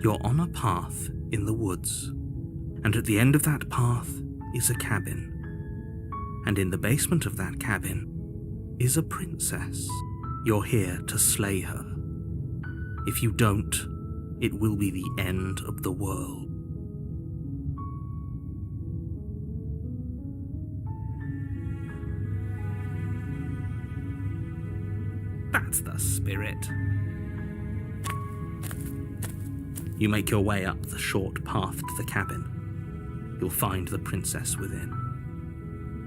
You're on a path in the woods, and at the end of that path is a cabin. And in the basement of that cabin is a princess. You're here to slay her. If you don't, it will be the end of the world. That's the spirit. You make your way up the short path to the cabin. You'll find the princess within.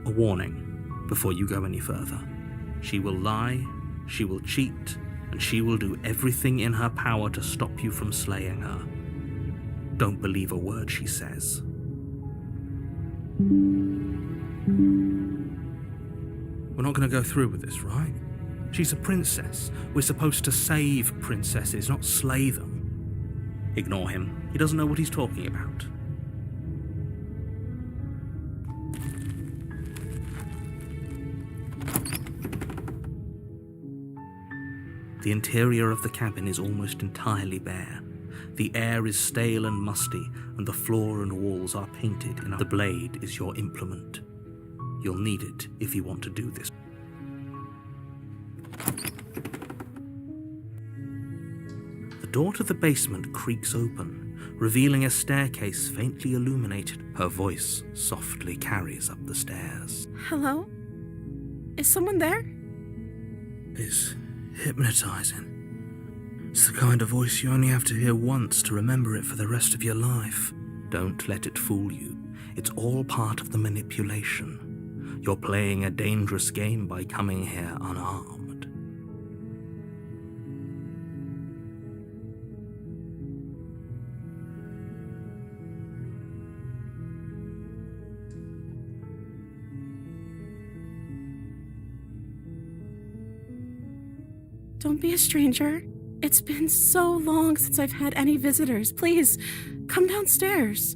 A warning before you go any further. She will lie, she will cheat, and she will do everything in her power to stop you from slaying her. Don't believe a word she says. We're not going to go through with this, right? She's a princess. We're supposed to save princesses, not slay them. Ignore him. He doesn't know what he's talking about. The interior of the cabin is almost entirely bare. The air is stale and musty, and the floor and walls are painted in. The blade is your implement. You'll need it if you want to do this. The door to the basement creaks open, revealing a staircase faintly illuminated. Her voice softly carries up the stairs. Hello? Is someone there? It's hypnotizing. It's the kind of voice you only have to hear once to remember it for the rest of your life. Don't let it fool you. It's all part of the manipulation. You're playing a dangerous game by coming here unarmed. Don't be a stranger. It's been so long since I've had any visitors. Please, come downstairs.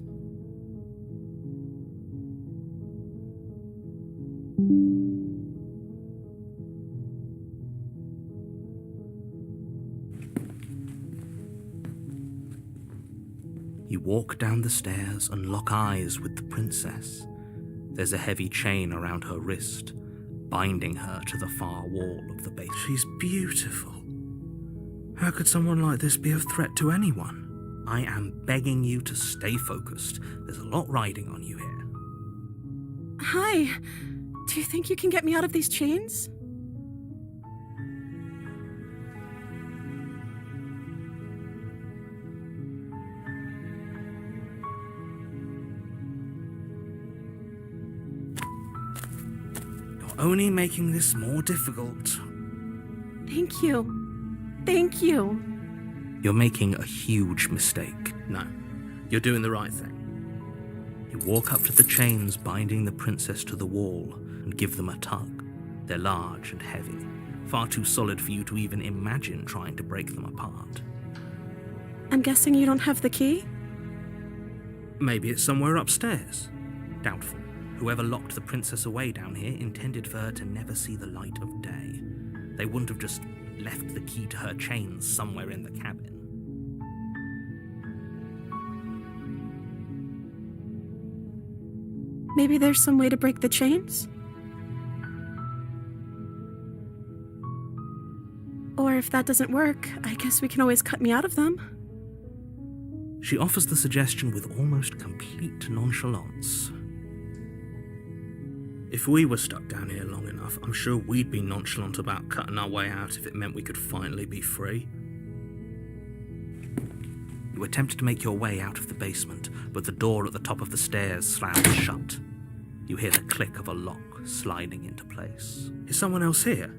You walk down the stairs and lock eyes with the princess. There's a heavy chain around her wrist, binding her to the far wall of the base. She's beautiful. How could someone like this be a threat to anyone? I am begging you to stay focused. There's a lot riding on you here. Hi. Do you think you can get me out of these chains? Only making this more difficult. Thank you. Thank you. You're making a huge mistake. No, you're doing the right thing. You walk up to the chains binding the princess to the wall and give them a tug. They're large and heavy, far too solid for you to even imagine trying to break them apart. I'm guessing you don't have the key? Maybe it's somewhere upstairs. Doubtful. Whoever locked the princess away down here intended for her to never see the light of day. They wouldn't have just left the key to her chains somewhere in the cabin. Maybe there's some way to break the chains? Or if that doesn't work, I guess we can always cut me out of them. She offers the suggestion with almost complete nonchalance. If we were stuck down here long enough, I'm sure we'd be nonchalant about cutting our way out if it meant we could finally be free. You attempt to make your way out of the basement, but the door at the top of the stairs slams shut. You hear the click of a lock sliding into place. Is someone else here?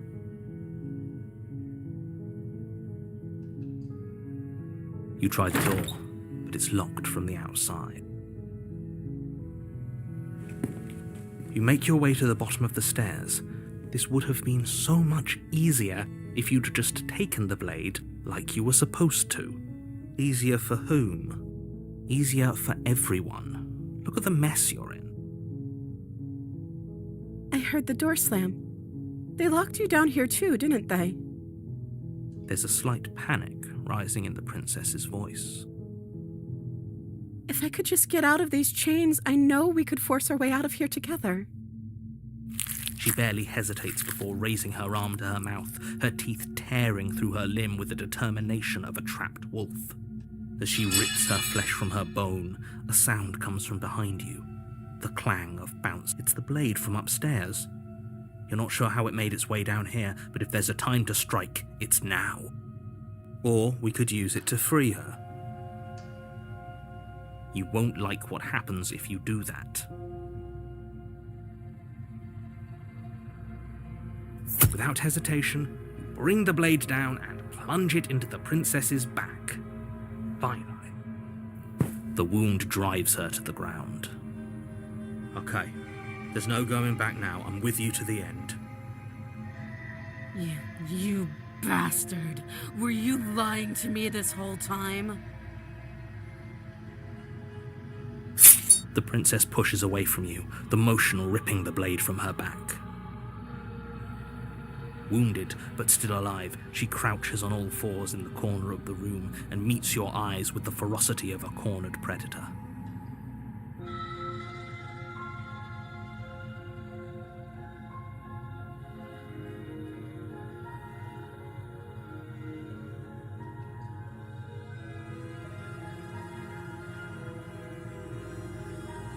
You try the door, but it's locked from the outside. You make your way to the bottom of the stairs. This would have been so much easier if you'd just taken the blade like you were supposed to. Easier for whom? Easier for everyone. Look at the mess you're in. I heard the door slam. They locked you down here too, didn't they? There's a slight panic rising in the princess's voice. If I could just get out of these chains, I know we could force our way out of here together. She barely hesitates before raising her arm to her mouth, her teeth tearing through her limb with the determination of a trapped wolf. As she rips her flesh from her bone, a sound comes from behind you. The clang of bounce. It's the blade from upstairs. You're not sure how it made its way down here, but if there's a time to strike, it's now. Or we could use it to free her. You won't like what happens if you do that. Without hesitation, you bring the blade down and plunge it into the princess's back. Finally. The wound drives her to the ground. Okay, there's no going back now. I'm with you to the end. You bastard. Were you lying to me this whole time? The princess pushes away from you, the motion ripping the blade from her back. Wounded, but still alive, she crouches on all fours in the corner of the room and meets your eyes with the ferocity of a cornered predator.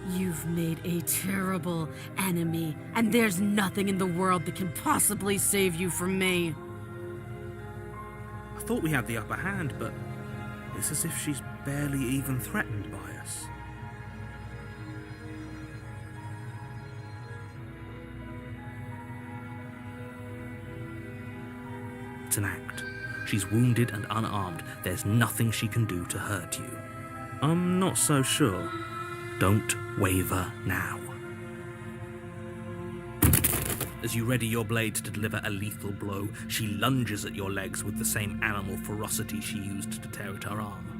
You've made a terrible enemy, and there's nothing in the world that can possibly save you from me. I thought we had the upper hand, but it's as if she's barely even threatened by us. It's an act. She's wounded and unarmed. There's nothing she can do to hurt you. I'm not so sure. Don't waver now. As you ready your blade to deliver a lethal blow, she lunges at your legs with the same animal ferocity she used to tear at her arm.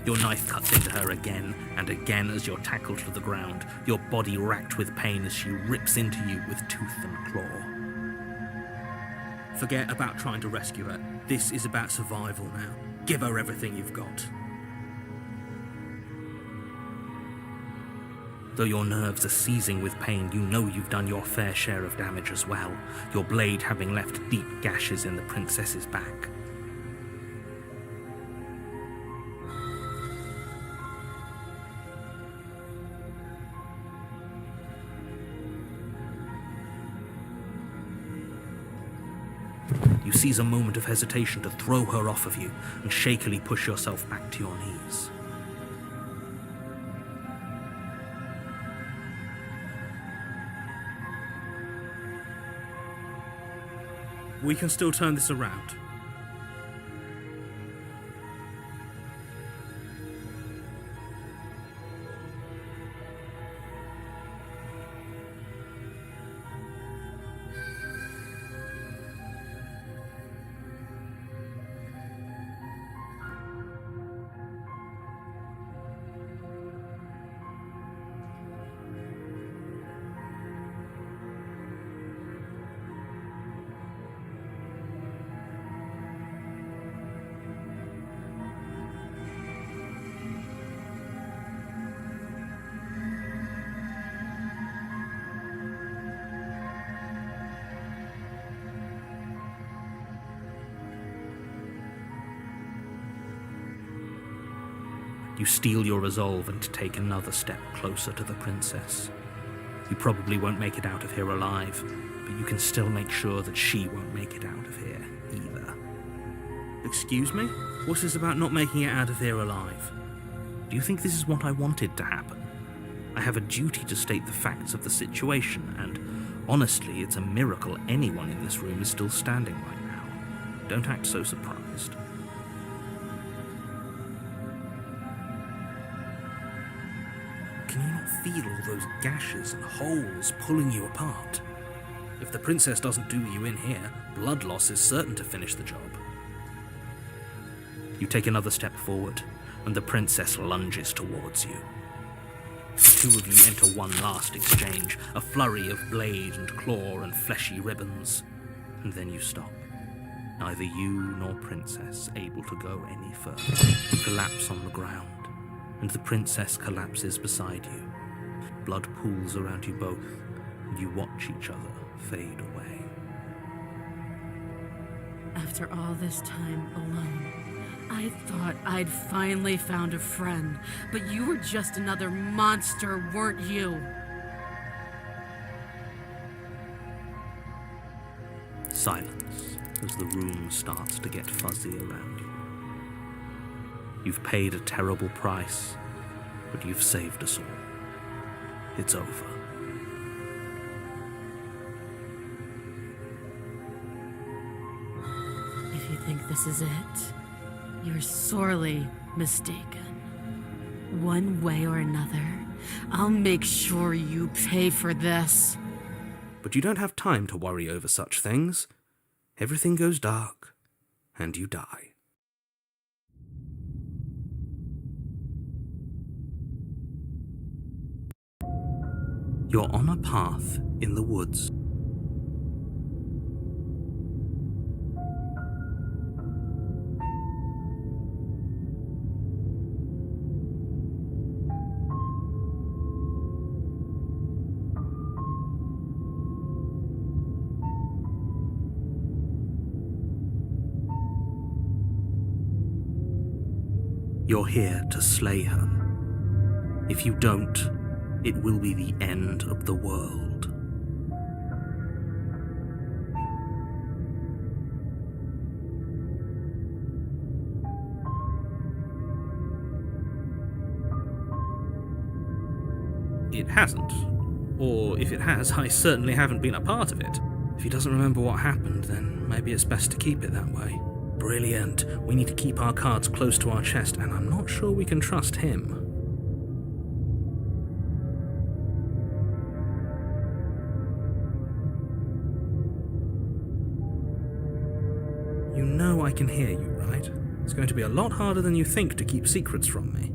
Your knife cuts into her again and again as you're tackled to the ground, your body racked with pain as she rips into you with tooth and claw. Forget about trying to rescue her. This is about survival now. Give her everything you've got. Though your nerves are seizing with pain, you know you've done your fair share of damage as well, your blade having left deep gashes in the princess's back. You seize a moment of hesitation to throw her off of you and shakily push yourself back to your knees. We can still turn this around. You steel your resolve and take another step closer to the princess. You probably won't make it out of here alive, but you can still make sure that she won't make it out of here either. Excuse me? What's this about not making it out of here alive? Do you think this is what I wanted to happen? I have a duty to state the facts of the situation, and honestly, it's a miracle anyone in this room is still standing right now. Don't act so surprised. Can you not feel all those gashes and holes pulling you apart? If the princess doesn't do you in here, blood loss is certain to finish the job. You take another step forward, and the princess lunges towards you. The two of you enter one last exchange, a flurry of blade and claw and fleshy ribbons, and then you stop. Neither you nor princess able to go any further. You collapse on the ground, and the princess collapses beside you. Blood pools around you both, and you watch each other fade away. After all this time alone, I thought I'd finally found a friend, but you were just another monster, weren't you? Silence as the room starts to get fuzzy around you. You've paid a terrible price, but you've saved us all. It's over. If you think this is it, you're sorely mistaken. One way or another, I'll make sure you pay for this. But you don't have time to worry over such things. Everything goes dark, and you die. You're on a path in the woods. You're here to slay her. If you don't, it will be the end of the world. It hasn't. Or if it has, I certainly haven't been a part of it. If he doesn't remember what happened, then maybe it's best to keep it that way. Brilliant. We need to keep our cards close to our chest, and I'm not sure we can trust him. You know I can hear you, right? It's going to be a lot harder than you think to keep secrets from me.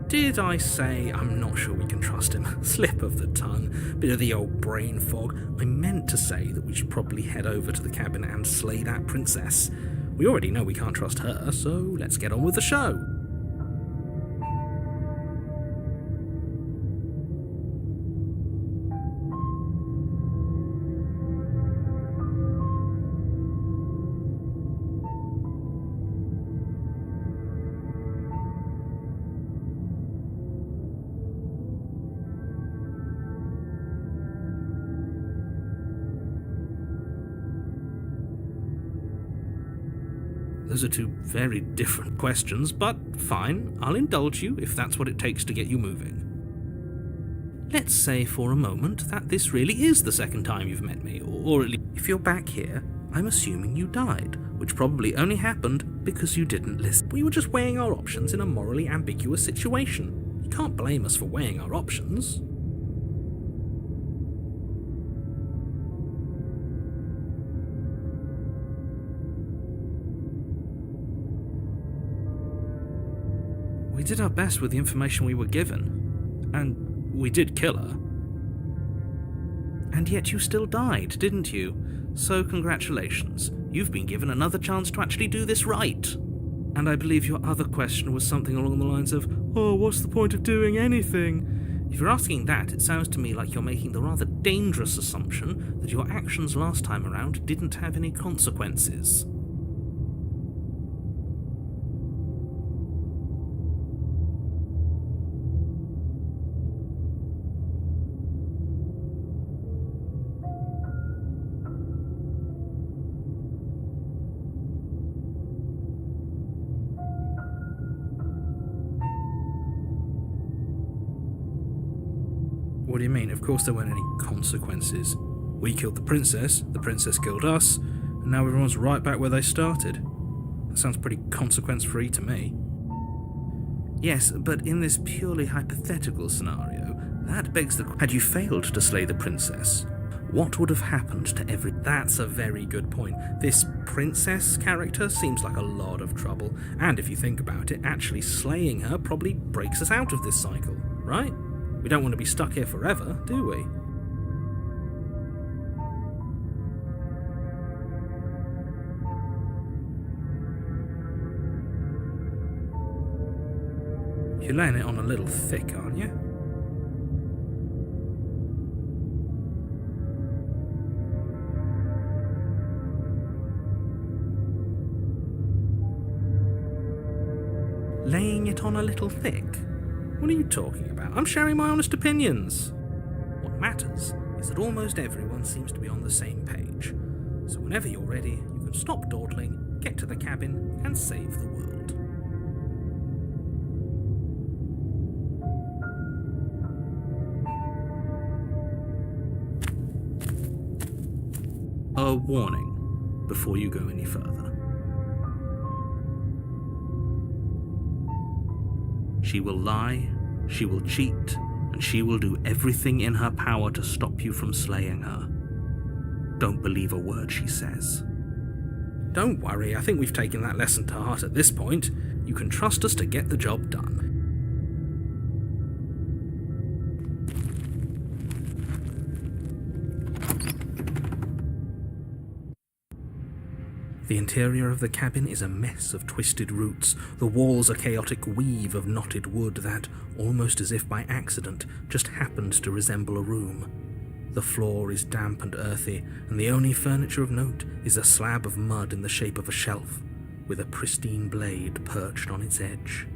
Did I say I'm not sure we can trust him? Slip of the tongue, bit of the old brain fog. I meant to say that we should probably head over to the cabin and slay that princess. We already know we can't trust her, so let's get on with the show. Those are two very different questions, but fine, I'll indulge you if that's what it takes to get you moving. Let's say for a moment that this really is the second time you've met me, or at least if you're back here, I'm assuming you died, which probably only happened because you didn't listen. We were just weighing our options in a morally ambiguous situation. You can't blame us for weighing our options. We did our best with the information we were given, and we did kill her. And yet you still died, didn't you? So congratulations, you've been given another chance to actually do this right. And I believe your other question was something along the lines of, oh, what's the point of doing anything? If you're asking that, it sounds to me like you're making the rather dangerous assumption that your actions last time around didn't have any consequences. What do you mean? Of course there weren't any consequences. We killed the princess killed us, and now everyone's right back where they started. That sounds pretty consequence-free to me. Yes, but in this purely hypothetical scenario, that begs the... Had you failed to slay the princess, What would have happened to every... That's a very good point. This princess character seems like a lot of trouble, and if you think about it, actually slaying her probably breaks us out of this cycle, right? We don't want to be stuck here forever, do we? You're laying it on a little thick, aren't you? Laying it on a little thick? What are you talking about? I'm sharing my honest opinions. What matters is that almost everyone seems to be on the same page. So whenever you're ready, you can stop dawdling, get to the cabin, and save the world. A warning before you go any further. She will lie, she will cheat, and she will do everything in her power to stop you from slaying her. Don't believe a word she says. Don't worry, I think we've taken that lesson to heart at this point. You can trust us to get the job done. The interior of the cabin is a mess of twisted roots. The walls a chaotic weave of knotted wood that, almost as if by accident, just happens to resemble a room. The floor is damp and earthy, and the only furniture of note is a slab of mud in the shape of a shelf, with a pristine blade perched on its edge.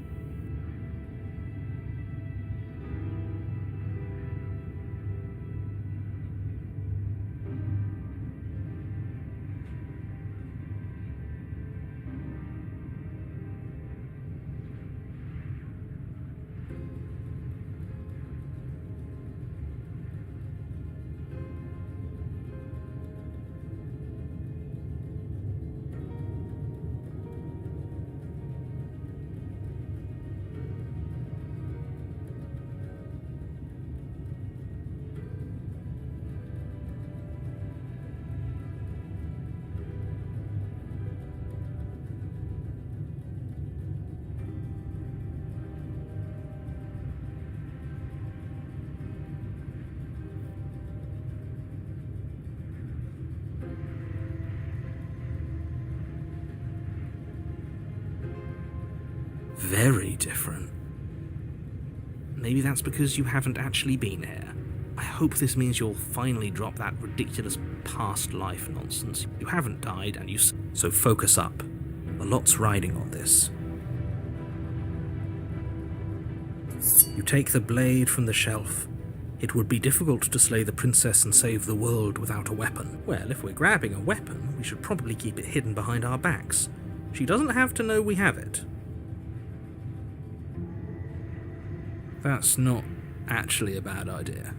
Very different. Maybe that's because you haven't actually been here. I hope this means you'll finally drop that ridiculous past life nonsense. You haven't died, and so focus up. A lot's riding on this. You take the blade from the shelf. It would be difficult to slay the princess and save the world without a weapon. Well, if we're grabbing a weapon, we should probably keep it hidden behind our backs. She doesn't have to know we have it. That's not actually a bad idea.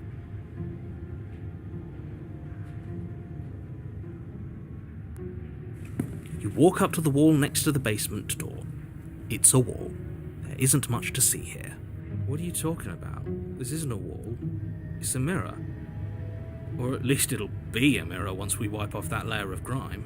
You walk up to the wall next to the basement door. It's a wall. There isn't much to see here. What are you talking about? This isn't a wall. It's a mirror. Or at least it'll be a mirror once we wipe off that layer of grime.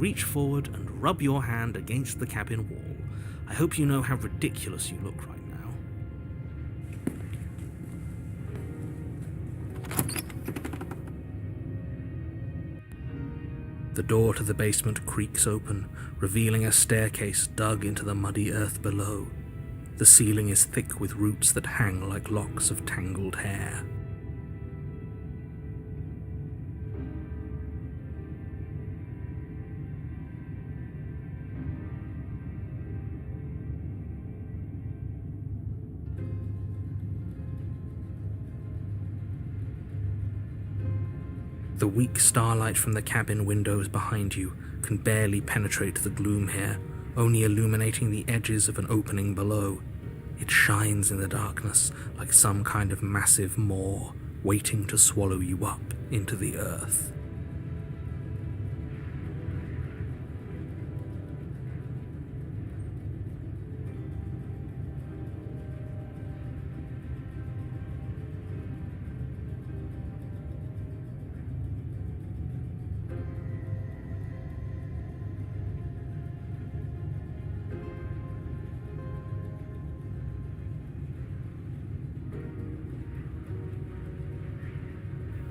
Reach forward and rub your hand against the cabin wall. I hope you know how ridiculous you look right now. The door to the basement creaks open, revealing a staircase dug into the muddy earth below. The ceiling is thick with roots that hang like locks of tangled hair. The weak starlight from the cabin windows behind you can barely penetrate the gloom here, only illuminating the edges of an opening below. It shines in the darkness like some kind of massive maw waiting to swallow you up into the earth.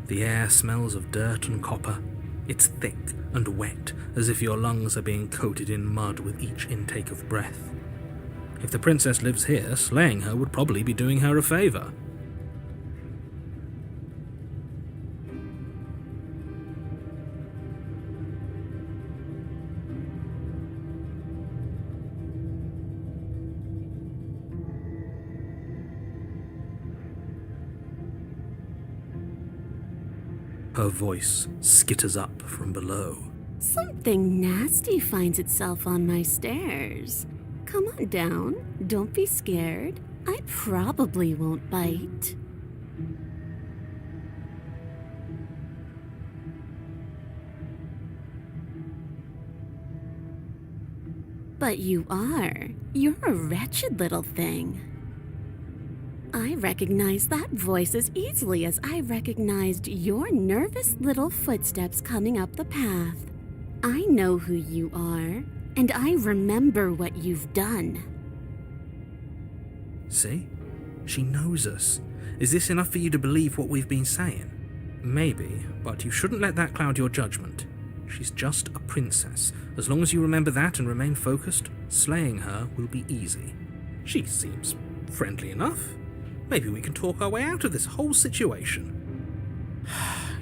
The air smells of dirt and copper. It's thick and wet, as if your lungs are being coated in mud with each intake of breath. If the princess lives here, slaying her would probably be doing her a favor. Her voice skitters up from below. Something nasty finds itself on my stairs. Come on down. Don't be scared. I probably won't bite. But you are. You're a wretched little thing. I recognize that voice as easily as I recognized your nervous little footsteps coming up the path. I know who you are, and I remember what you've done. See? She knows us. Is this enough for you to believe what we've been saying? Maybe, but you shouldn't let that cloud your judgment. She's just a princess. As long as you remember that and remain focused, slaying her will be easy. She seems friendly enough. Maybe we can talk our way out of this whole situation.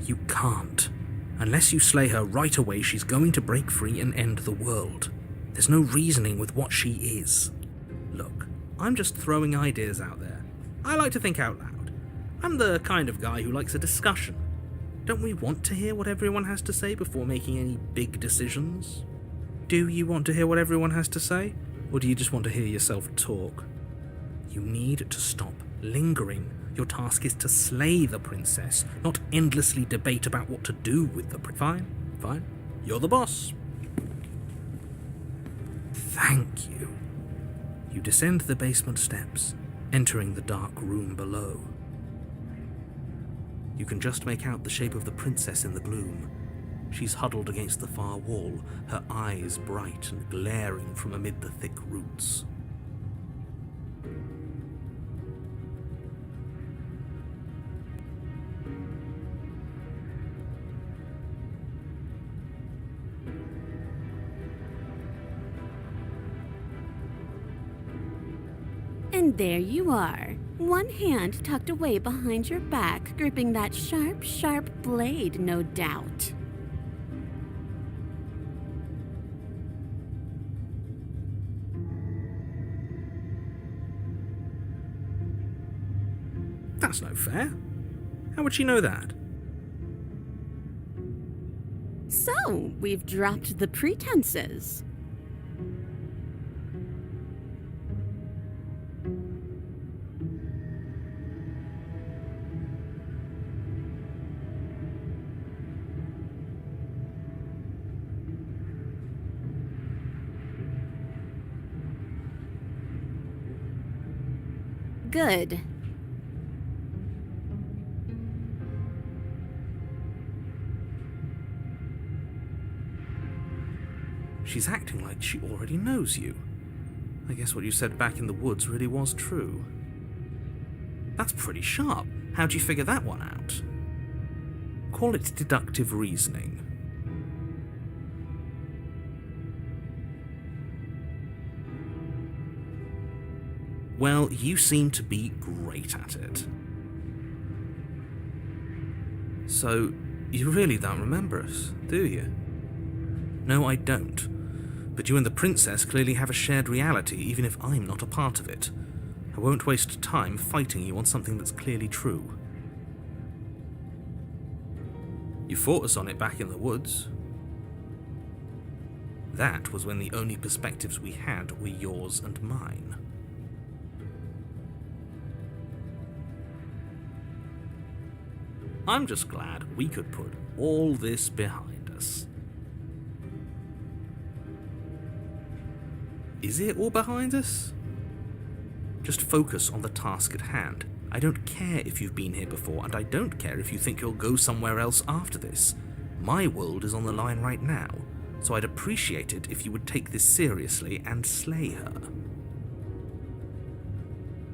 You can't. Unless you slay her right away, she's going to break free and end the world. There's no reasoning with what she is. Look, I'm just throwing ideas out there. I like to think out loud. I'm the kind of guy who likes a discussion. Don't we want to hear what everyone has to say before making any big decisions? Do you want to hear what everyone has to say? Or do you just want to hear yourself talk? You need to stop lingering. Your task is to slay the princess, not endlessly debate about what to do with the princess. Fine. You're the boss. Thank you. You descend the basement steps, entering the dark room below. You can just make out the shape of the princess in the gloom. She's huddled against the far wall, her eyes bright and glaring from amid the thick roots. And there you are, one hand tucked away behind your back, gripping that sharp, sharp blade, no doubt. That's no fair. How would she know that? So, we've dropped the pretenses. Good. She's acting like she already knows you. I guess what you said back in the woods really was true. That's pretty sharp. How'd you figure that one out? Call it deductive reasoning. Well, you seem to be great at it. So, you really don't remember us, do you? No, I don't. But you and the princess clearly have a shared reality, even if I'm not a part of it. I won't waste time fighting you on something that's clearly true. You fought us on it back in the woods. That was when the only perspectives we had were yours and mine. I'm just glad we could put all this behind us. Is it all behind us? Just focus on the task at hand. I don't care if you've been here before, and I don't care if you think you'll go somewhere else after this. My world is on the line right now, so I'd appreciate it if you would take this seriously and slay her.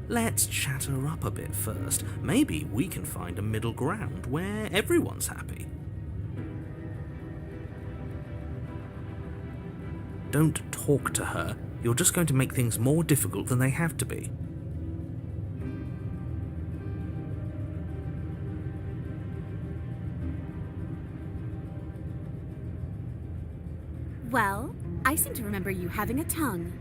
Let's chat her up a bit first. Maybe we can find a middle ground where everyone's happy. Don't talk to her. You're just going to make things more difficult than they have to be. Well, I seem to remember you having a tongue.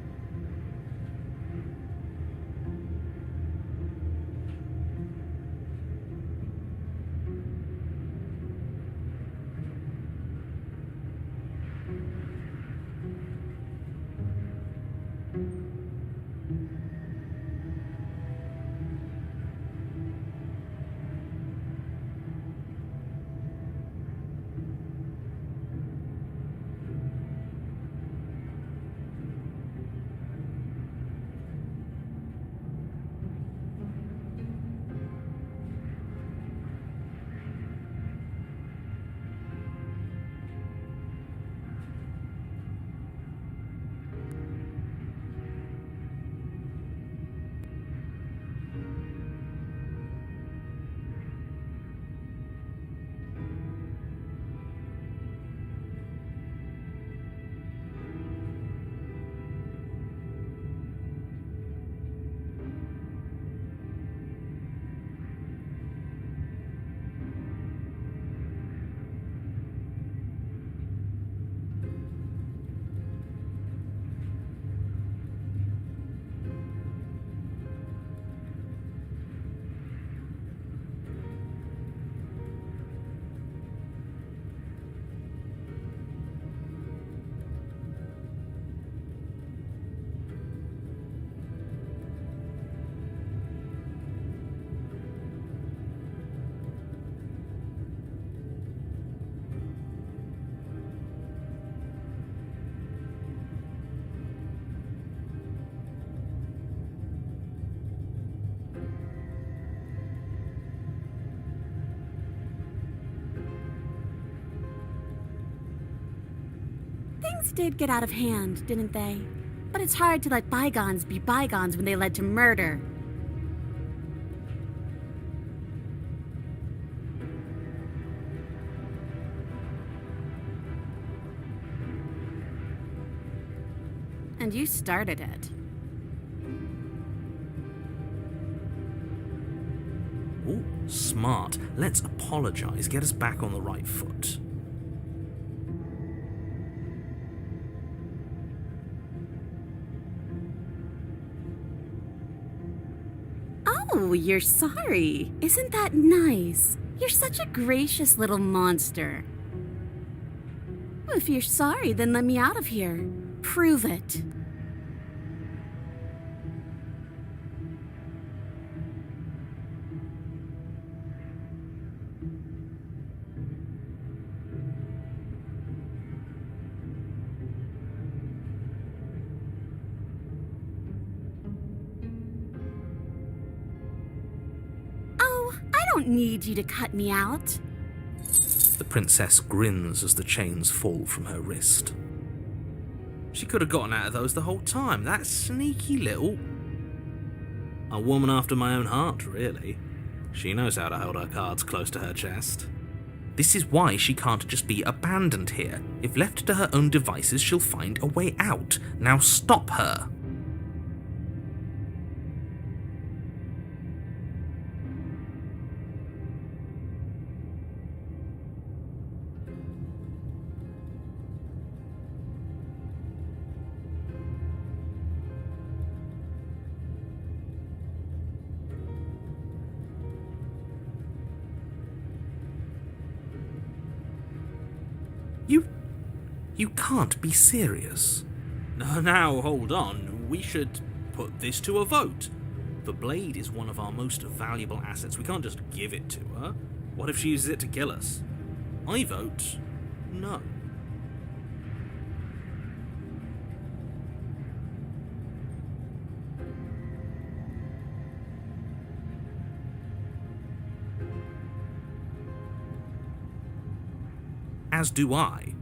Things did get out of hand, didn't they? But it's hard to let bygones be bygones when they led to murder. And you started it. Ooh, smart. Let's apologize, get us back on the right foot. Oh, you're sorry. Isn't that nice? You're such a gracious little monster. If you're sorry, then let me out of here. Prove it. Oh, I don't need you to cut me out. The princess grins as the chains fall from her wrist. She could have gotten out of those the whole time. That sneaky little... A woman after my own heart, really. She knows how to hold her cards close to her chest. This is why she can't just be abandoned here. If left to her own devices, she'll find a way out. Now stop her. You can't be serious. Now, hold on. We should put this to a vote. The blade is one of our most valuable assets. We can't just give it to her. What if she uses it to kill us? I vote no. As do I.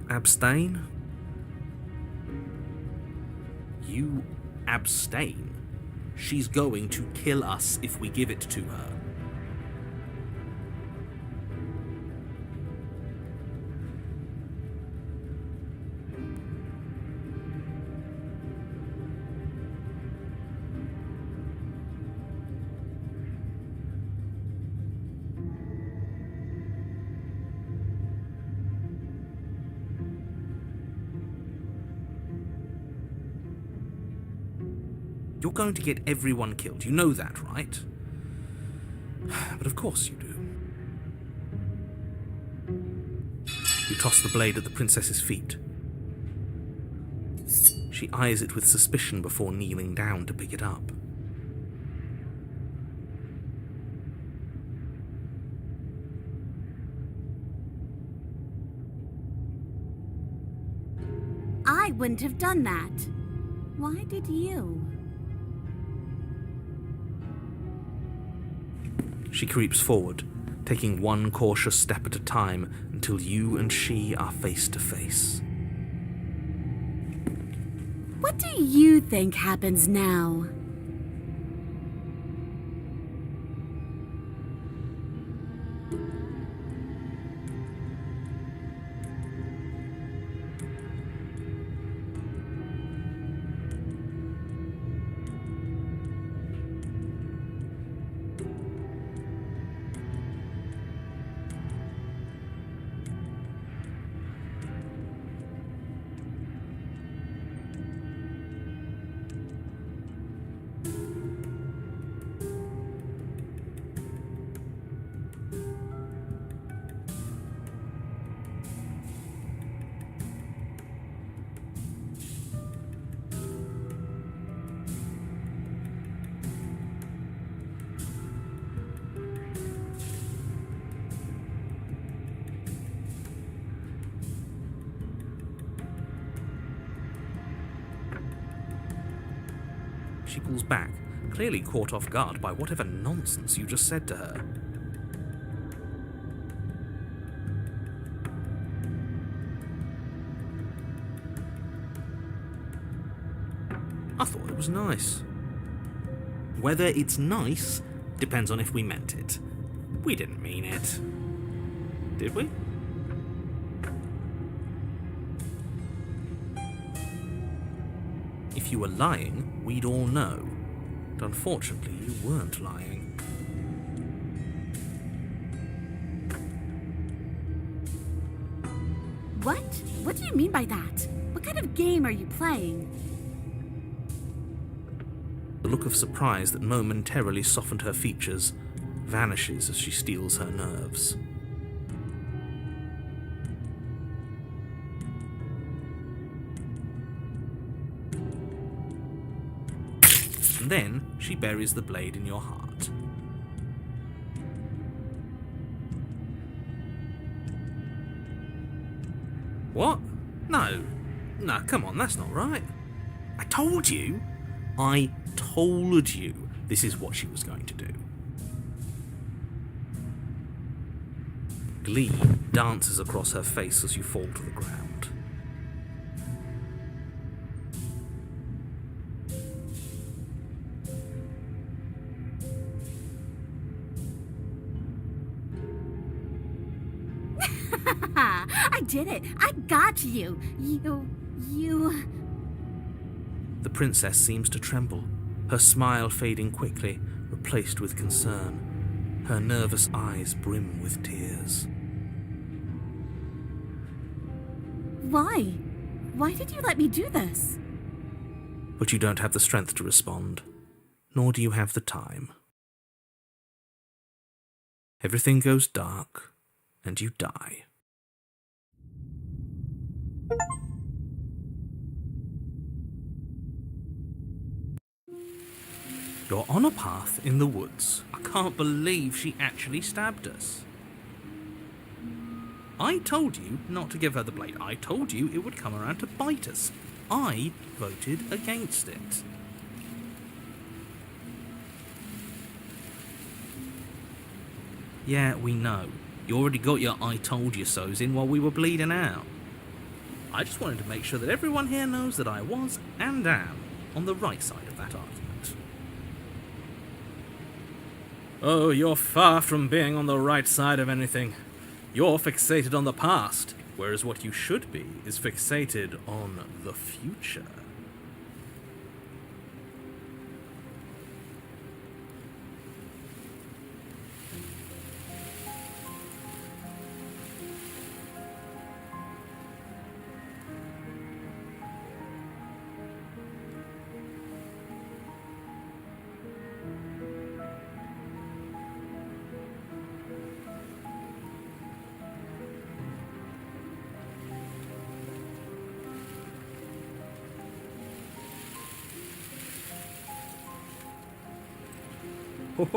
Abstain? You abstain. She's going to kill us if we give it to her. You're going to get everyone killed. You know that, right? But of course you do. You toss the blade at the princess's feet. She eyes it with suspicion before kneeling down to pick it up. I wouldn't have done that. Why did you? She creeps forward, taking one cautious step at a time until you and she are face to face. What do you think happens now? She pulls back, clearly caught off guard by whatever nonsense you just said to her. I thought it was nice. Whether it's nice depends on if we meant it. We didn't mean it. Did we? If you were lying, we'd all know. But unfortunately, you weren't lying. What? What do you mean by that? What kind of game are you playing? The look of surprise that momentarily softened her features vanishes as she steels her nerves. And then she buries the blade in your heart. What? No. No, come on, that's not right. I told you this is what she was going to do. Glee dances across her face as you fall to the ground. I did it! I got you! You... The princess seems to tremble, her smile fading quickly, replaced with concern. Her nervous eyes brim with tears. Why? Why did you let me do this? But you don't have the strength to respond, nor do you have the time. Everything goes dark, and you die. You're on a path in the woods. I can't believe she actually stabbed us. I told you not to give her the blade. I told you it would come around to bite us. I voted against it. Yeah, we know. You already got your I told you so's in while we were bleeding out. I just wanted to make sure that everyone here knows that I was and am on the right side of that argument. Oh, you're far from being on the right side of anything. You're fixated on the past, whereas what you should be is fixated on the future.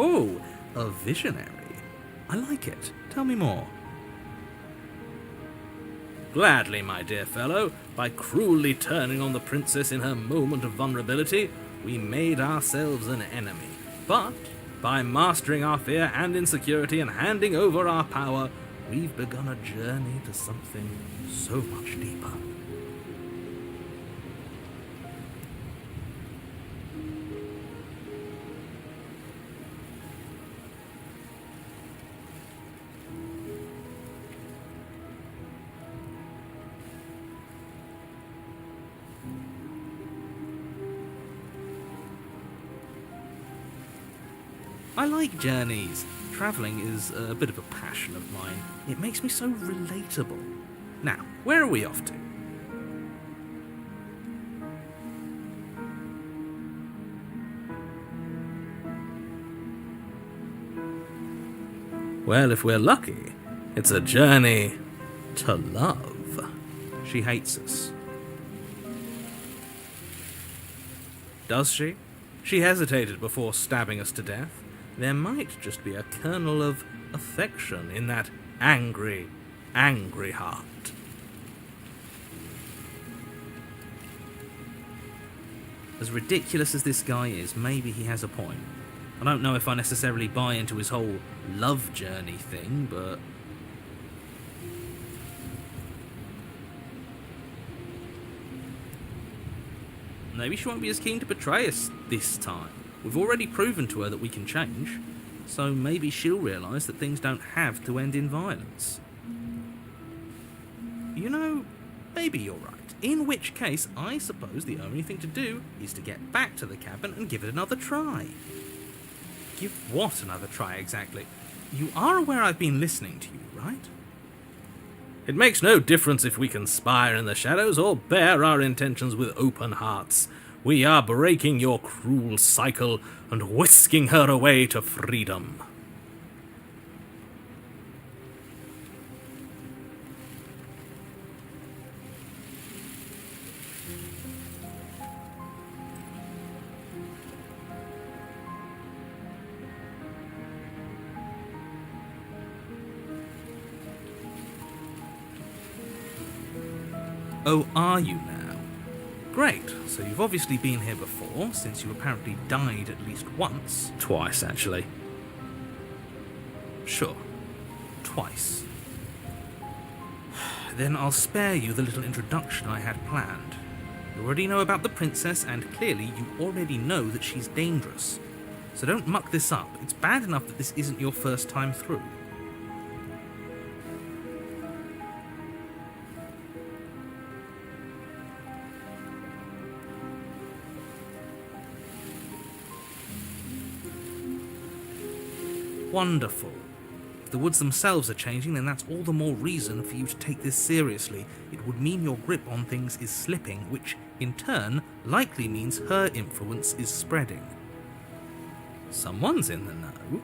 Oh, a visionary. I like it. Tell me more. Gladly, my dear fellow. By cruelly turning on the princess in her moment of vulnerability, we made ourselves an enemy. But by mastering our fear and insecurity and handing over our power, we've begun a journey to something so much deeper. I like journeys. Travelling is a bit of a passion of mine. It makes me so relatable. Now, where are we off to? Well, if we're lucky, it's a journey to love. She hates us. Does she? She hesitated before stabbing us to death. There might just be a kernel of affection in that angry, angry heart. As ridiculous as this guy is, maybe he has a point. I don't know if I necessarily buy into his whole love journey thing, but maybe she won't be as keen to betray us this time. We've already proven to her that we can change, so maybe she'll realise that things don't have to end in violence. You know, maybe you're right. In which case, I suppose the only thing to do is to get back to the cabin and give it another try. Give what another try exactly? You are aware I've been listening to you, right? It makes no difference if we conspire in the shadows or bear our intentions with open hearts. We are breaking your cruel cycle and whisking her away to freedom. Oh, are you now? Great, so you've obviously been here before, since you apparently died at least once. Twice, actually. Sure. Twice. Then I'll spare you the little introduction I had planned. You already know about the princess, and clearly you already know that she's dangerous. So don't muck this up. It's bad enough that this isn't your first time through. Wonderful. If the woods themselves are changing, then that's all the more reason for you to take this seriously. It would mean your grip on things is slipping, which, in turn, likely means her influence is spreading. Someone's in the know.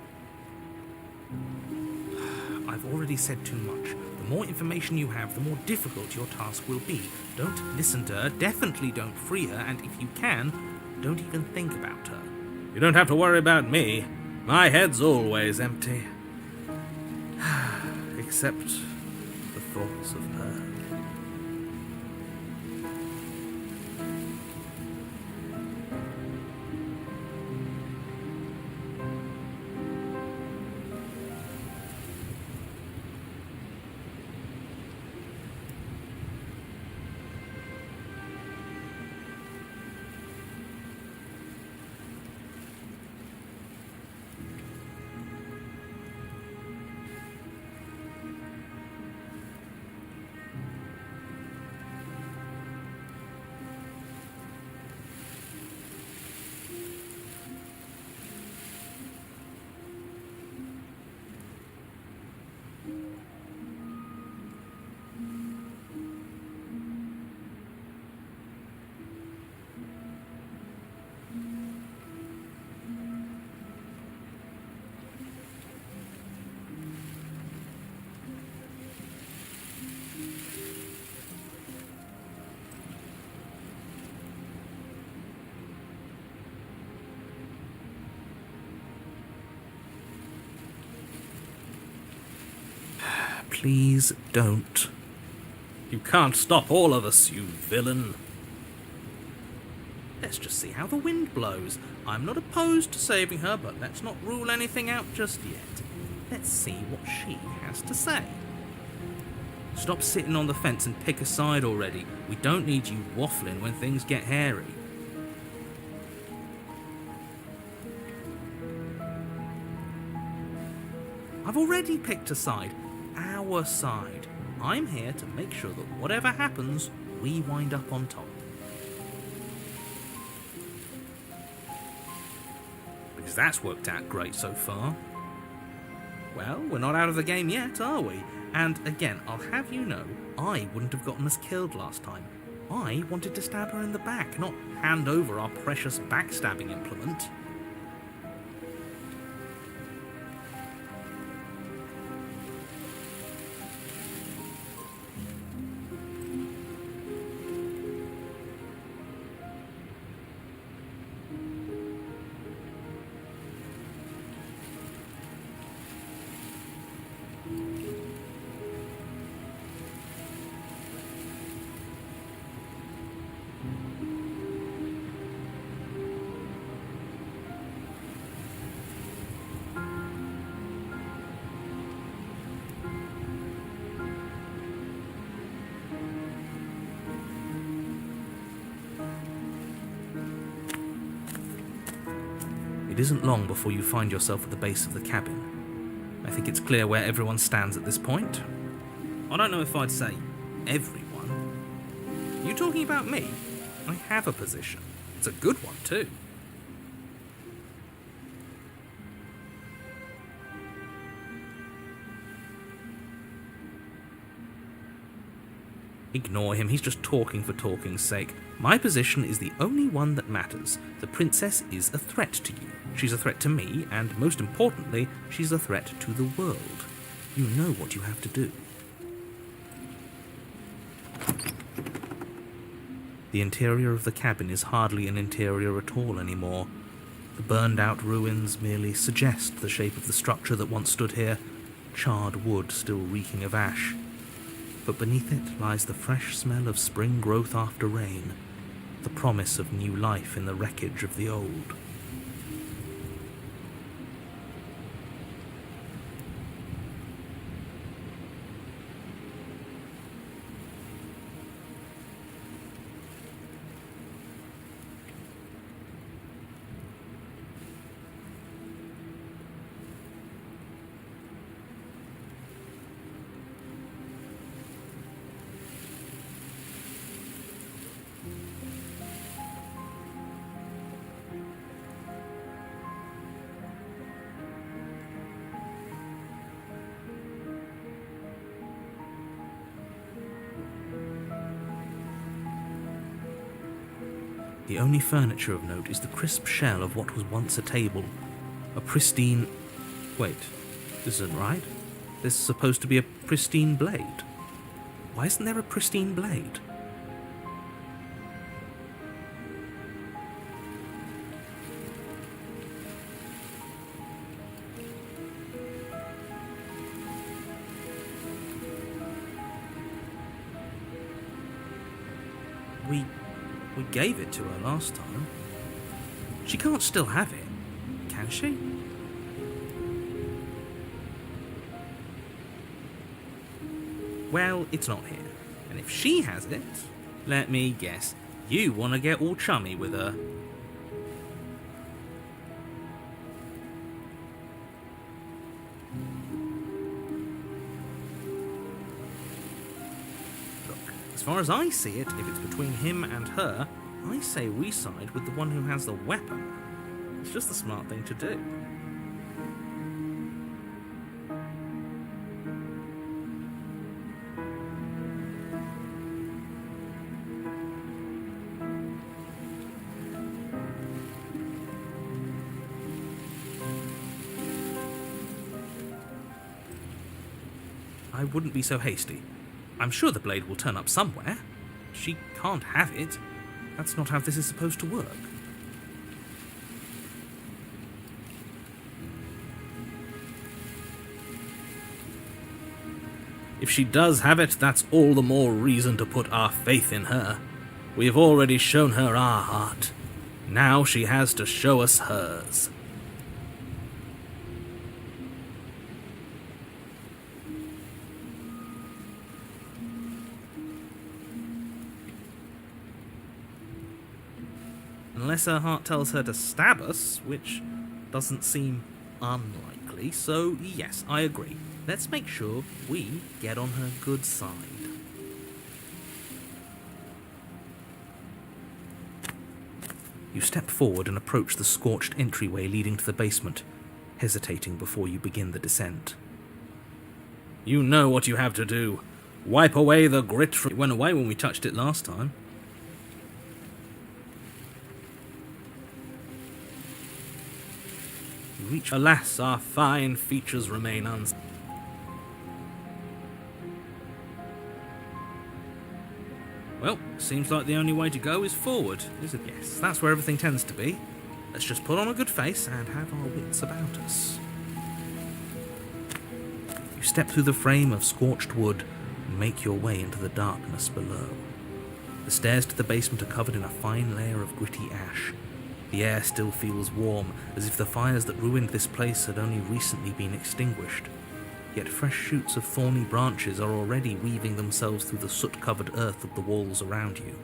I've already said too much. The more information you have, the more difficult your task will be. Don't listen to her, definitely don't free her, and if you can, don't even think about her. You don't have to worry about me. My head's always empty. Except the thoughts of her. Please don't. You can't stop all of us, you villain. Let's just see how the wind blows. I'm not opposed to saving her, but let's not rule anything out just yet. Let's see what she has to say. Stop sitting on the fence and pick a side already. We don't need you waffling when things get hairy. I've already picked a side. Our side. I'm here to make sure that whatever happens, we wind up on top. Because that's worked out great so far. Well, we're not out of the game yet, are we? And again, I'll have you know, I wouldn't have gotten us killed last time. I wanted to stab her in the back, not hand over our precious backstabbing implement. It isn't long before you find yourself at the base of the cabin. I think it's clear where everyone stands at this point. I don't know if I'd say everyone. You talking about me? I have a position. It's a good one, too. Ignore him, he's just talking for talking's sake. My position is the only one that matters. The princess is a threat to you. She's a threat to me, and most importantly, she's a threat to the world. You know what you have to do. The interior of the cabin is hardly an interior at all anymore. The burned-out ruins merely suggest the shape of the structure that once stood here, charred wood still reeking of ash. But beneath it lies the fresh smell of spring growth after rain, the promise of new life in the wreckage of the old. The only furniture of note is the crisp shell of what was once a table. A pristine... Wait, this isn't right. This is supposed to be a pristine blade. Why isn't there a pristine blade? We gave it to her last time. She can't still have it, can she? Well, it's not here. And if she has it, let me guess, you want to get all chummy with her. As far as I see it, if it's between him and her, I say we side with the one who has the weapon. It's just the smart thing to do. I wouldn't be so hasty. I'm sure the blade will turn up somewhere. She can't have it. That's not how this is supposed to work. If she does have it, that's all the more reason to put our faith in her. We have already shown her our heart. Now she has to show us hers. Unless her heart tells her to stab us, which doesn't seem unlikely, so yes, I agree. Let's make sure we get on her good side. You step forward and approach the scorched entryway leading to the basement, hesitating before you begin the descent. You know what you have to do. Wipe away the grit from... It went away when we touched it last time. You reach... Alas, our fine features remain unseen. Well, seems like the only way to go is forward, isn't it? Yes, that's where everything tends to be. Let's just put on a good face and have our wits about us. You step through the frame of scorched wood and make your way into the darkness below. The stairs to the basement are covered in a fine layer of gritty ash. The air still feels warm, as if the fires that ruined this place had only recently been extinguished. Yet fresh shoots of thorny branches are already weaving themselves through the soot-covered earth of the walls around you.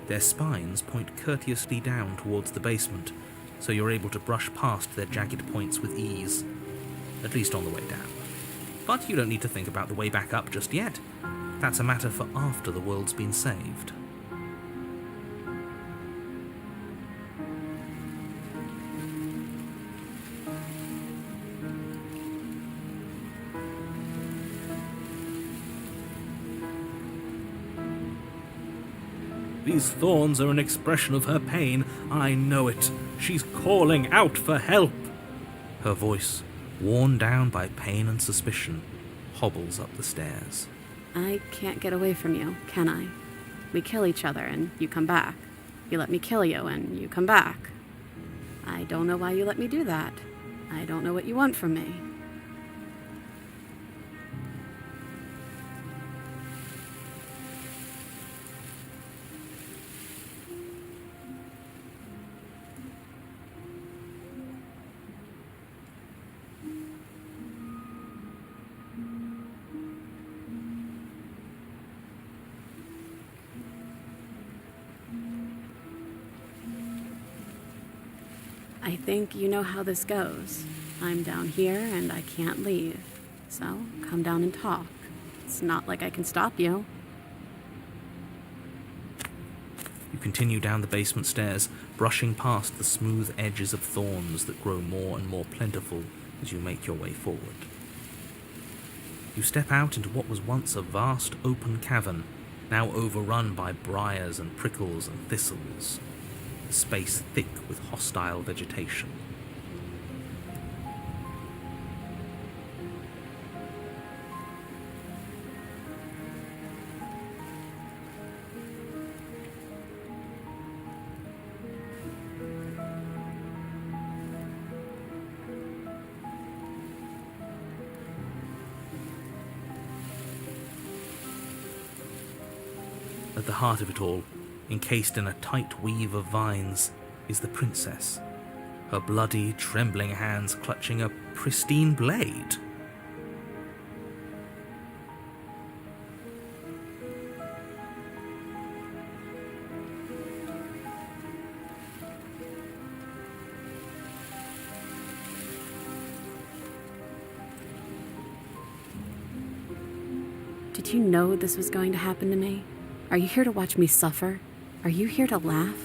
Their spines point courteously down towards the basement, so you're able to brush past their jagged points with ease, at least on the way down. But you don't need to think about the way back up just yet. That's a matter for after the world's been saved. These thorns are an expression of her pain. I know it. She's calling out for help. Her voice, worn down by pain and suspicion, hobbles up the stairs. I can't get away from you, can I? We kill each other and you come back. You let me kill you and you come back. I don't know why you let me do that. I don't know what you want from me. I think you know how this goes. I'm down here and I can't leave. So come down and talk. It's not like I can stop you. You continue down the basement stairs, brushing past the smooth edges of thorns that grow more and more plentiful as you make your way forward. You step out into what was once a vast open cavern, now overrun by briars and prickles and thistles. A space thick with hostile vegetation. At the heart of it all, encased in a tight weave of vines, is the princess, her bloody, trembling hands clutching a pristine blade. Did you know this was going to happen to me? Are you here to watch me suffer? Are you here to laugh?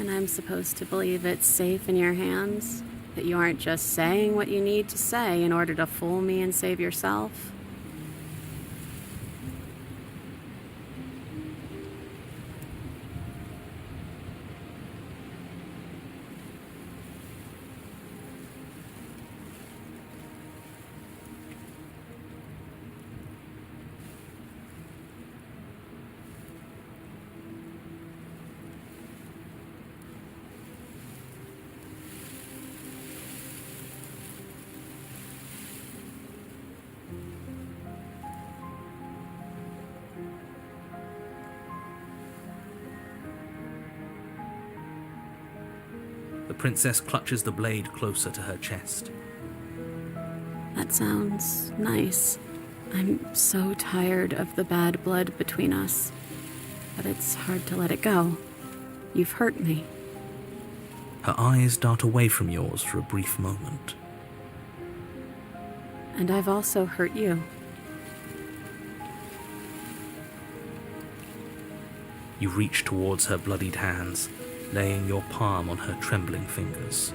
And I'm supposed to believe it's safe in your hands? That you aren't just saying what you need to say in order to fool me and save yourself? The princess clutches the blade closer to her chest. That sounds nice. I'm so tired of the bad blood between us, but it's hard to let it go. You've hurt me. Her eyes dart away from yours for a brief moment. And I've also hurt you. You reach towards her bloodied hands, laying your palm on her trembling fingers.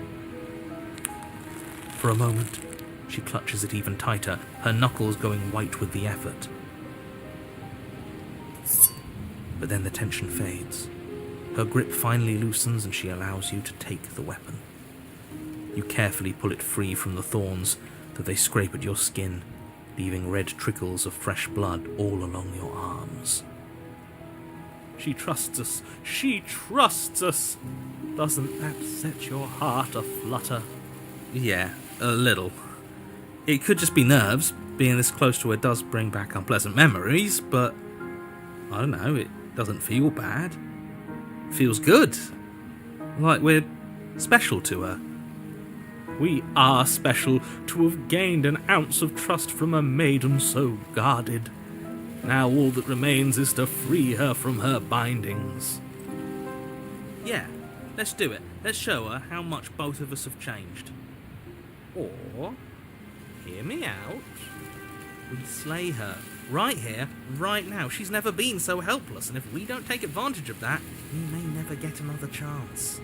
For a moment, she clutches it even tighter, her knuckles going white with the effort. But then the tension fades. Her grip finally loosens and she allows you to take the weapon. You carefully pull it free from the thorns, though they scrape at your skin, leaving red trickles of fresh blood all along your arms. She trusts us. She trusts us. Doesn't that set your heart aflutter? Yeah, a little. It could just be nerves. Being this close to her does bring back unpleasant memories, but I don't know, it doesn't feel bad. It feels good. Like we're special to her. We are special to have gained an ounce of trust from a maiden so guarded. Now all that remains is to free her from her bindings. Yeah, let's do it. Let's show her how much both of us have changed. Or, hear me out, we slay her. Right here, right now. She's never been so helpless, and if we don't take advantage of that, we may never get another chance.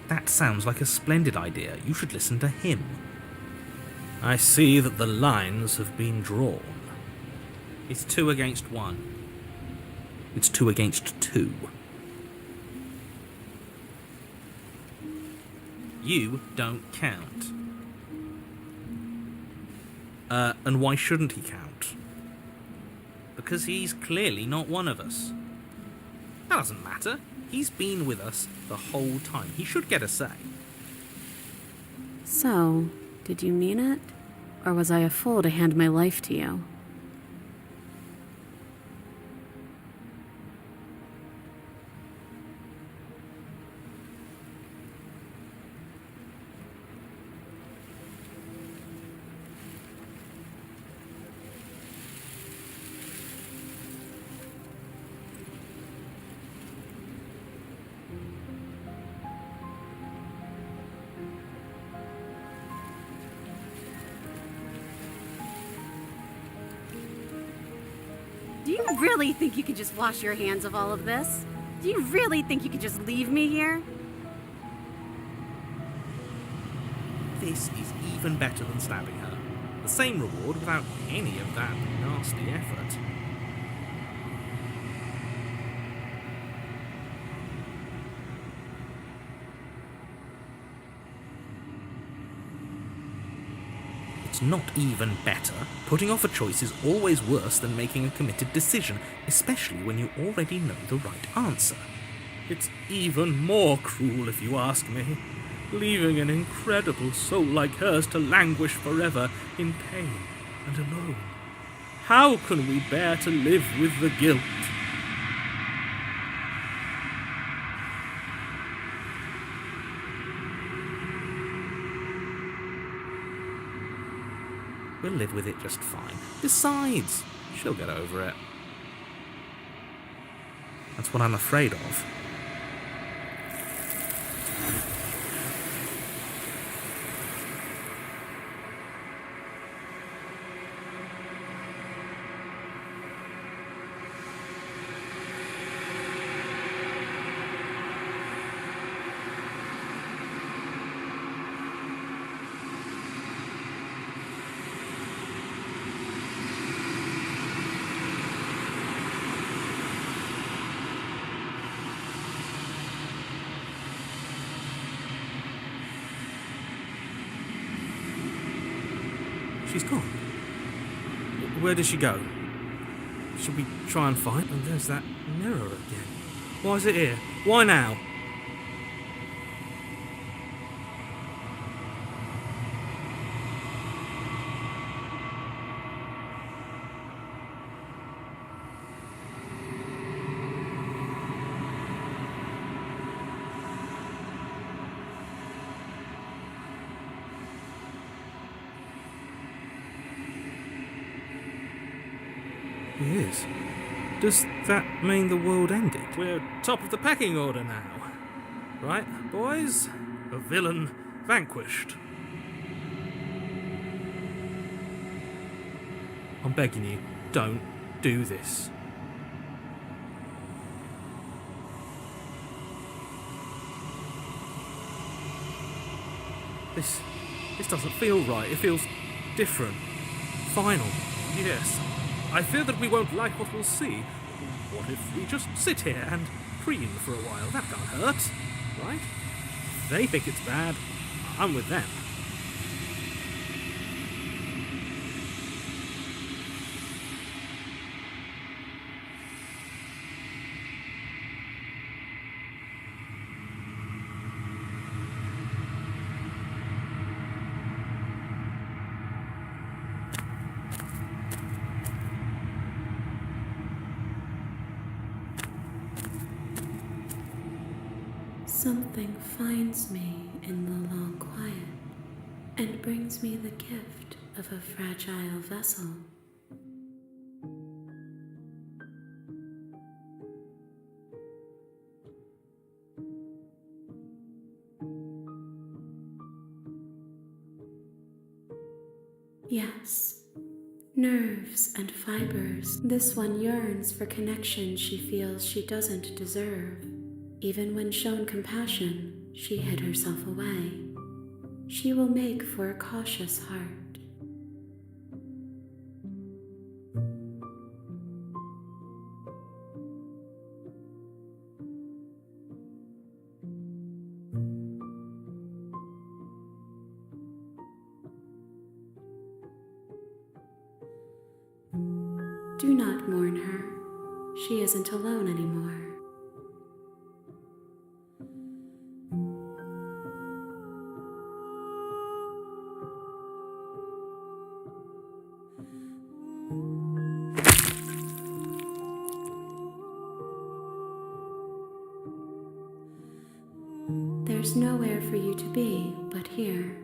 That sounds like a splendid idea. You should listen to him. I see that the lines have been drawn. It's 2 against 1. It's 2 against 2. You don't count. And why shouldn't he count? Because he's clearly not one of us. That doesn't matter. He's been with us the whole time. He should get a say. So, did you mean it? Or was I a fool to hand my life to you? Do you really think you could just wash your hands of all of this? Do you really think you could just leave me here? This is even better than stabbing her. The same reward without any of that nasty effort. It's not even better. Putting off a choice is always worse than making a committed decision, especially when you already know the right answer. It's even more cruel, if you ask me. Leaving an incredible soul like hers to languish forever in pain and alone. How can we bear to live with the guilt? We'll live with it just fine. Besides, she'll get over it. That's what I'm afraid of. She's gone. Where did she go? Should we try and find? And there's that mirror again. Why is it here? Why now? He is. Does that mean the world ended? We're top of the pecking order now. Right, boys? A villain vanquished. I'm begging you, don't do this. This doesn't feel right. It feels different. Final. Yes. I fear that we won't like what we'll see. What if we just sit here and preen for a while? That can't hurt, right? If they think it's bad, I'm with them. Something finds me in the long quiet and brings me the gift of a fragile vessel. Yes, nerves and fibers. This one yearns for connection she feels she doesn't deserve. Even when shown compassion, she hid herself away. She will make for a cautious heart. Do not mourn her. She isn't alone anymore. There's nowhere for you to be but here.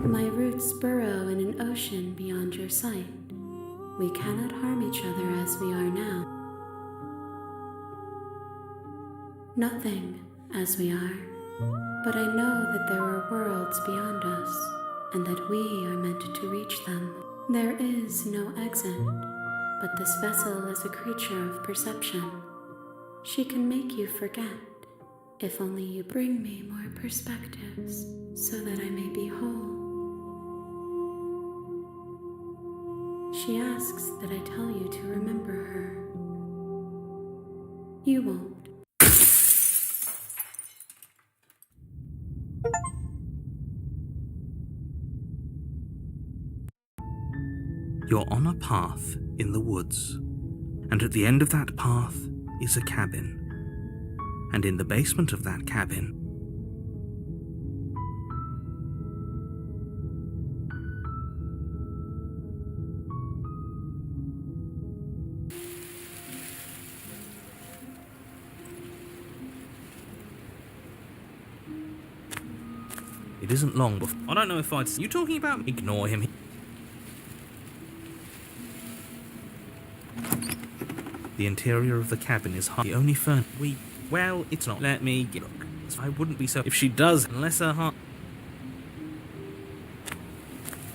My roots burrow in an ocean beyond your sight. We cannot harm each other as we are now. Nothing as we are, but I know that there are worlds beyond us, and that we are meant to reach them. There is no exit. But this vessel is a creature of perception. She can make you forget, if only you bring me more perspectives, so that I may be whole. She asks that I tell you to remember her. You won't. You're on a path in the woods, and at the end of that path is a cabin. And in the basement of that cabin, it isn't long before... I don't know if I'd... You talking about... Ignore him. The interior of the cabin is hard. The only well, it's not. Let me get... Look, I wouldn't be so... If she does, unless her heart...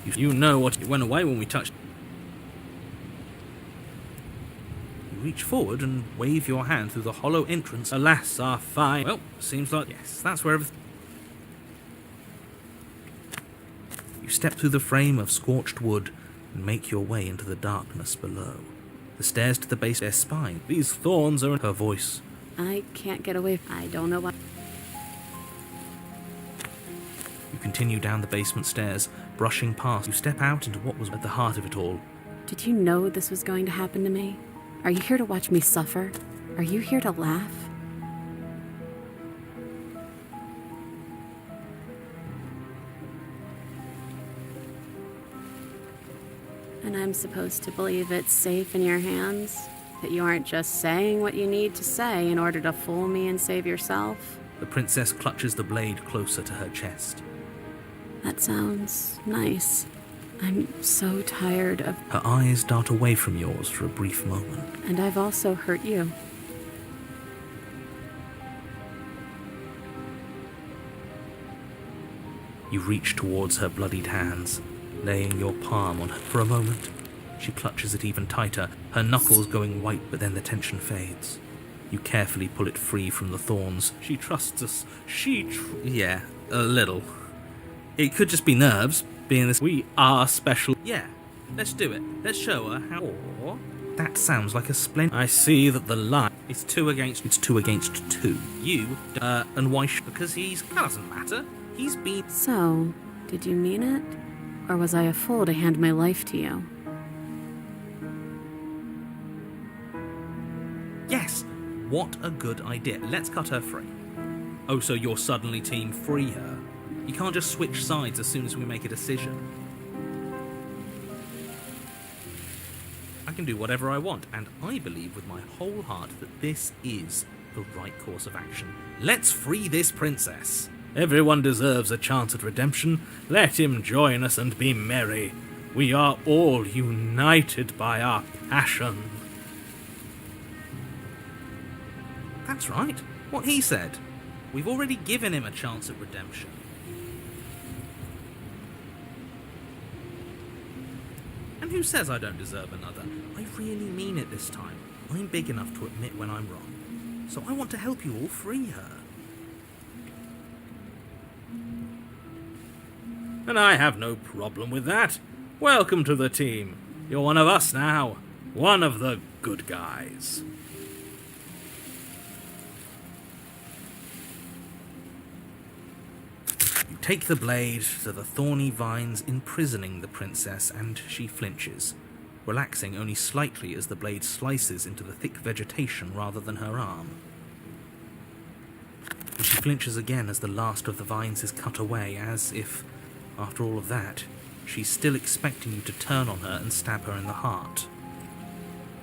You know what... It went away when we touched... You reach forward and wave your hand through the hollow entrance. Alas, our fine... Well, seems like... Yes, that's where everything... You step through the frame of scorched wood and make your way into the darkness below. The stairs to the base of their spine. These thorns are... Her voice I can't get away. I don't know why. You continue down the basement stairs, brushing past. You step out into what was at the heart of it all. Did you know this was going to happen to me? Are you here to watch me suffer? Are you here to laugh? And I'm supposed to believe it's safe in your hands? That you aren't just saying what you need to say in order to fool me and save yourself? The princess clutches the blade closer to her chest. That sounds nice. I'm so tired of... Her eyes dart away from yours for a brief moment. And I've also hurt you. You reach towards her bloodied hands, laying your palm on her. For a moment, she clutches it even tighter, her knuckles going white, but then the tension fades. You carefully pull it free from the thorns. She trusts us. Yeah, a little. It could just be nerves, being this. We are special. Yeah, let's do it. Let's show her how. Or that sounds like a splendid. I see that the line is 2 against. It's 2 against 2. You, and why? Because he's. That doesn't matter. He's been. So, did you mean it? Or was I a fool to hand my life to you? Yes. What a good idea. Let's cut her free. Oh, so you're suddenly team free her? You can't just switch sides as soon as we make a decision. I can do whatever I want, and I believe with my whole heart that this is the right course of action. Let's free this princess. Everyone deserves a chance at redemption. Let him join us and be merry. We are all united by our passion. That's right. What he said. We've already given him a chance at redemption. And who says I don't deserve another? I really mean it this time. I'm big enough to admit when I'm wrong. So I want to help you all free her. And I have no problem with that. Welcome to the team. You're one of us now. One of the good guys. You take the blade to the thorny vines imprisoning the princess, and she flinches, relaxing only slightly as the blade slices into the thick vegetation rather than her arm. And she flinches again as the last of the vines is cut away, as if, after all of that, she's still expecting you to turn on her and stab her in the heart.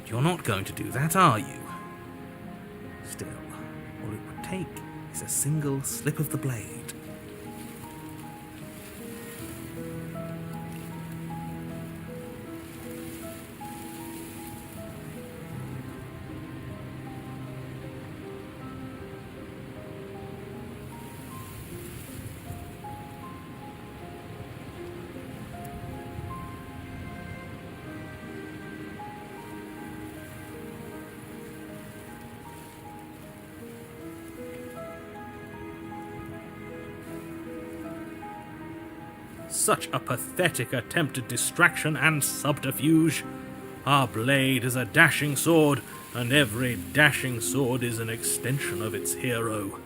But you're not going to do that, are you? Still, all it would take is a single slip of the blade. Such a pathetic attempt at distraction and subterfuge. Our blade is a dashing sword, and every dashing sword is an extension of its hero.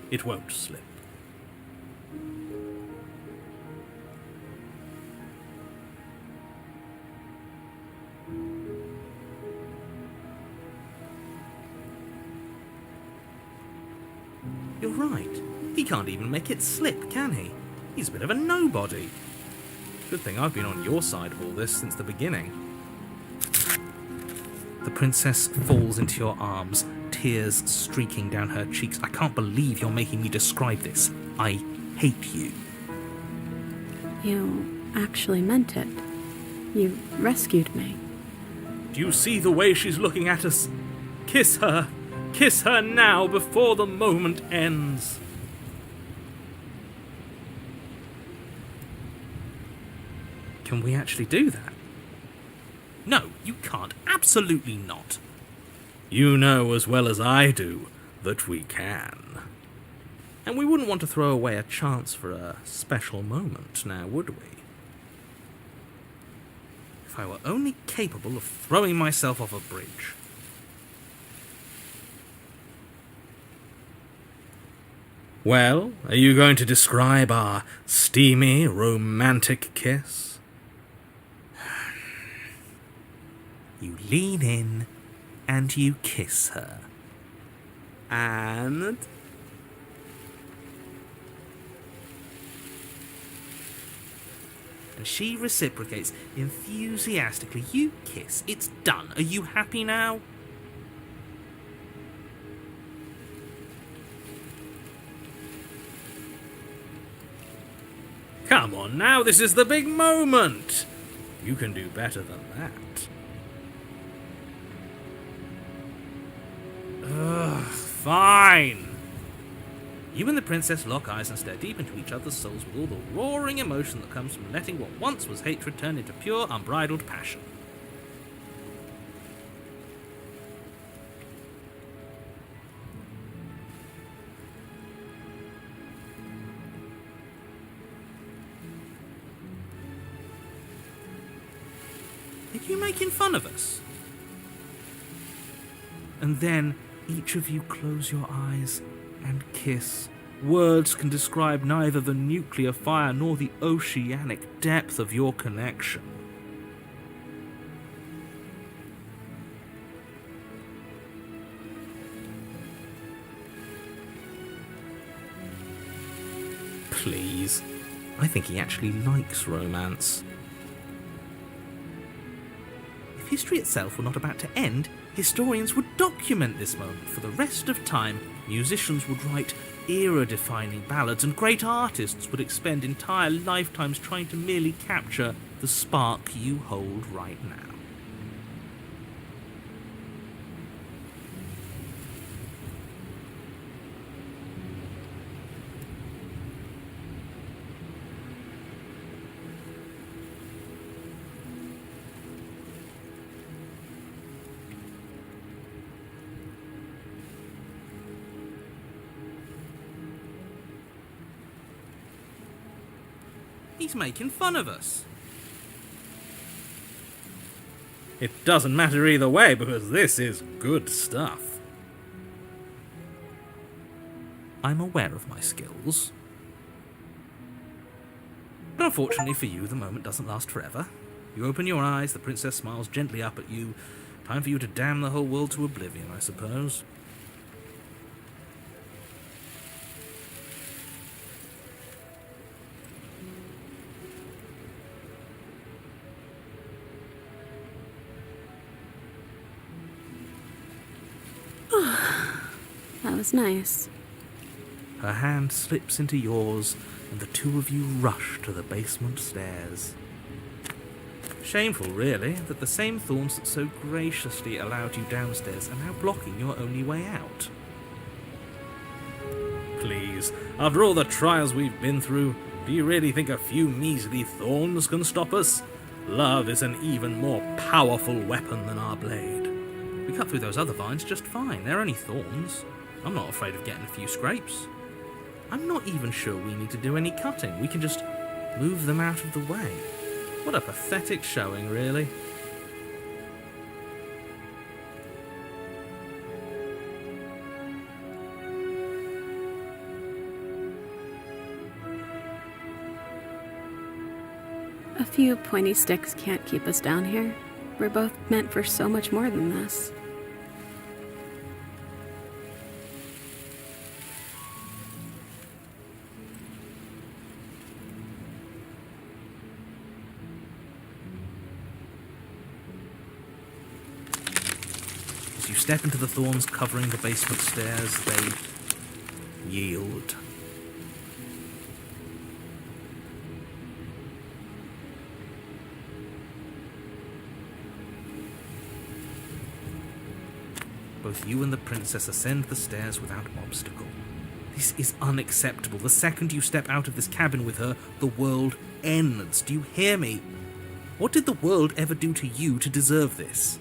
It won't slip. You're right. He can't even make it slip, can he? He's a bit of a nobody. Good thing I've been on your side of all this since the beginning. The princess falls into your arms, tears streaking down her cheeks. I can't believe you're making me describe this. I hate you. You actually meant it. You rescued me. Do you see the way she's looking at us? Kiss her. Kiss her now before the moment ends. Can we actually do that? No, you can't. Absolutely not. You know as well as I do that we can. And we wouldn't want to throw away a chance for a special moment, now would we? If I were only capable of throwing myself off a bridge. Well, are you going to describe our steamy, romantic kiss? You lean in and you kiss her. And she reciprocates enthusiastically. You kiss. It's done. Are you happy now? Come on now, this is the big moment. You can do better than that. Ugh, fine. You and the princess lock eyes and stare deep into each other's souls with all the roaring emotion that comes from letting what once was hatred turn into pure, unbridled passion. Are you making fun of us? And then each of you close your eyes and kiss. Words can describe neither the nuclear fire nor the oceanic depth of your connection. Please. I think he actually likes romance. If history itself were not about to end, historians would document this moment for the rest of time. Musicians would write era-defining ballads, and great artists would expend entire lifetimes trying to merely capture the spark you hold right now. He's making fun of us. It doesn't matter either way, because this is good stuff. I'm aware of my skills. But unfortunately for you, the moment doesn't last forever. You open your eyes, the princess smiles gently up at you. Time for you to damn the whole world to oblivion, I suppose. That was nice. Her hand slips into yours, and the two of you rush to the basement stairs. Shameful, really, that the same thorns that so graciously allowed you downstairs are now blocking your only way out. Please, after all the trials we've been through, do you really think a few measly thorns can stop us? Love is an even more powerful weapon than our blade. We cut through those other vines just fine. They're only thorns. I'm not afraid of getting a few scrapes. I'm not even sure we need to do any cutting. We can just move them out of the way. What a pathetic showing, really. A few pointy sticks can't keep us down here. We're both meant for so much more than this. As you step into the thorns covering the basement stairs, they yield. Both you and the princess ascend the stairs without obstacle. This is unacceptable. The second you step out of this cabin with her, the world ends. Do you hear me? What did the world ever do to you to deserve this?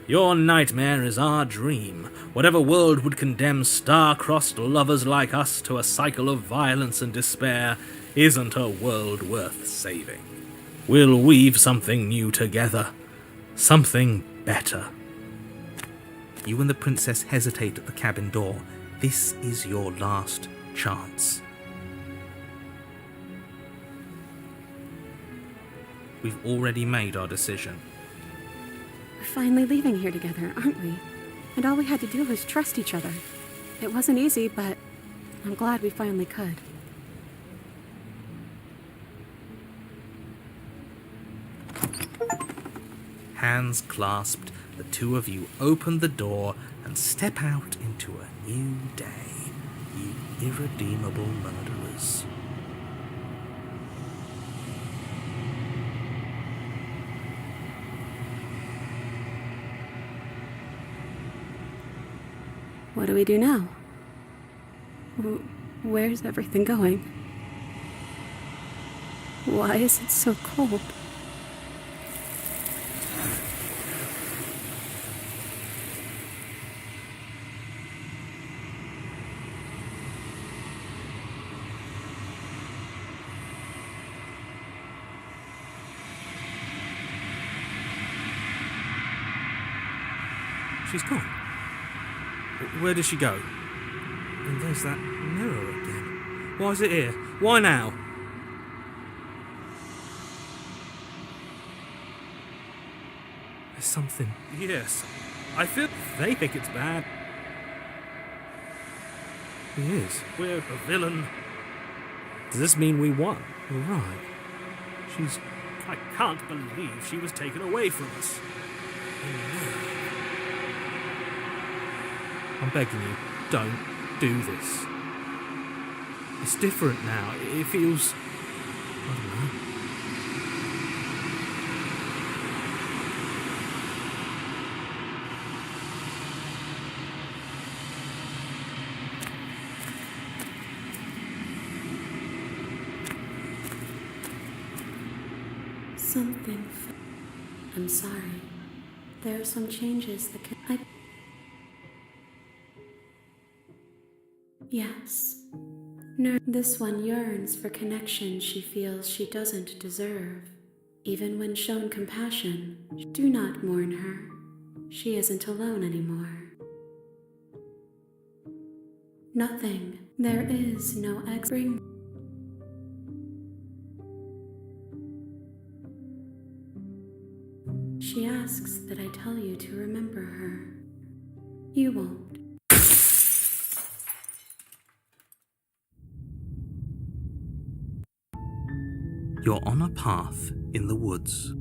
Your nightmare is our dream. Whatever world would condemn star-crossed lovers like us to a cycle of violence and despair isn't a world worth saving. We'll weave something new together. Something better. You and the princess hesitate at the cabin door. This is your last chance. We've already made our decision. We're finally leaving here together, aren't we? And all we had to do was trust each other. It wasn't easy, but I'm glad we finally could. Hands clasped, the two of you open the door and step out into a new day, you irredeemable murderers. What do we do now? Where's everything going? Why is it so cold? She's gone. Where did she go? And there's that mirror again. Why is it here? Why now? There's something. Yes. I feel they think it's bad. He is. We're a villain. Does this mean we won? All right. I can't believe she was taken away from us. I'm begging you, don't do this. It's different now. It feels... I don't know. I'm sorry. There are some changes that can... Yes. This one yearns for connection she feels she doesn't deserve. Even when shown compassion, do not mourn her. She isn't alone anymore. Nothing. There is no bring. She asks that I tell you to remember her. You won't. You're on a path in the woods.